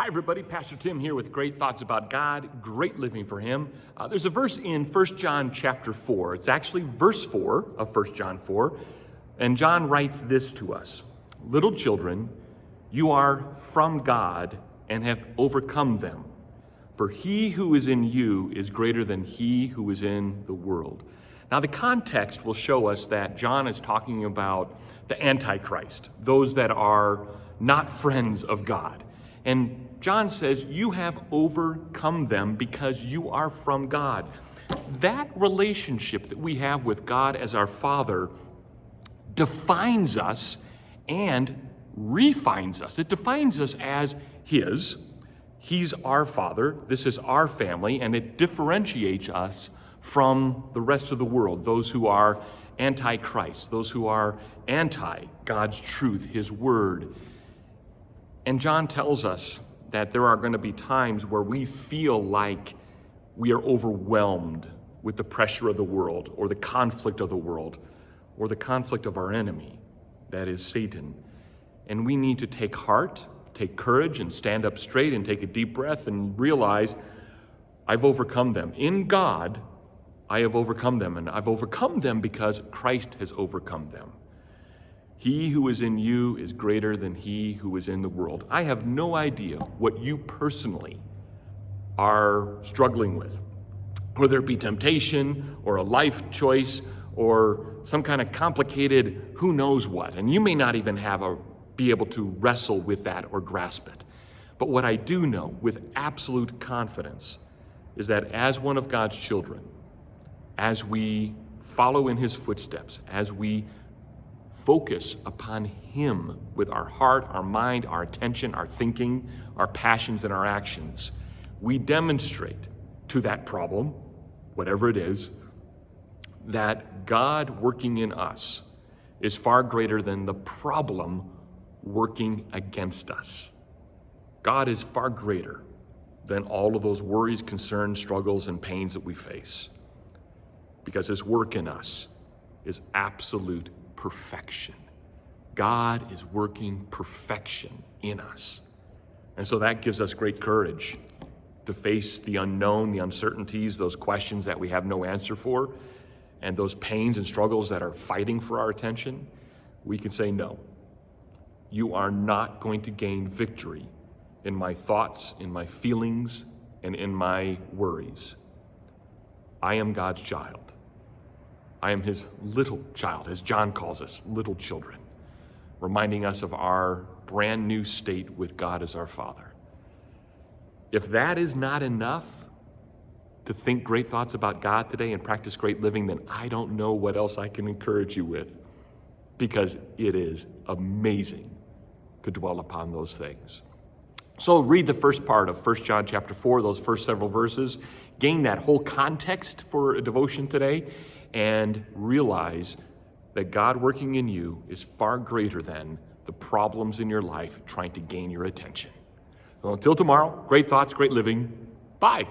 Hi everybody, Pastor Tim here with great thoughts about God, great living for Him. There's a verse in 1 John chapter 4. It's actually verse 4 of 1 John 4. And John writes this to us. Little children, you are from God and have overcome them. For he who is in you is greater than he who is in the world. Now the context will show us that John is talking about the Antichrist, those that are not friends of God. And John says, you have overcome them because you are from God. That relationship that we have with God as our Father defines us and refines us. It defines us as His. He's our Father. This is our family, and it differentiates us from the rest of the world, those who are anti-Christ, those who are anti-God's truth, His Word. And John tells us that there are going to be times where we feel like we are overwhelmed with the pressure of the world, or the conflict of the world, or the conflict of our enemy, that is Satan. And we need to take heart, take courage, and stand up straight and take a deep breath and realize, I've overcome them. In God, I have overcome them, and I've overcome them because Christ has overcome them. He who is in you is greater than he who is in the world. I have no idea what you personally are struggling with, whether it be temptation or a life choice or some kind of complicated who knows what. And you may not even be able to wrestle with that or grasp it. But what I do know with absolute confidence is that as one of God's children, as we follow in His footsteps, as we focus upon Him with our heart, our mind, our attention, our thinking, our passions, and our actions, we demonstrate to that problem, whatever it is, that God working in us is far greater than the problem working against us. God is far greater than all of those worries, concerns, struggles, and pains that we face, because His work in us is absolute perfection. God is working perfection in us. And so that gives us great courage to face the unknown, the uncertainties, those questions that we have no answer for, and those pains and struggles that are fighting for our attention. We can say, no, you are not going to gain victory in my thoughts, in my feelings, and in my worries. I am God's child. I am His little child, as John calls us, little children, reminding us of our brand new state with God as our Father. If that is not enough to think great thoughts about God today and practice great living, then I don't know what else I can encourage you with, because it is amazing to dwell upon those things. So read the first part of 1 John chapter 4, those first several verses, gain that whole context for a devotion today, and realize that God working in you is far greater than the problems in your life trying to gain your attention. Well, until tomorrow, great thoughts, great living. Bye.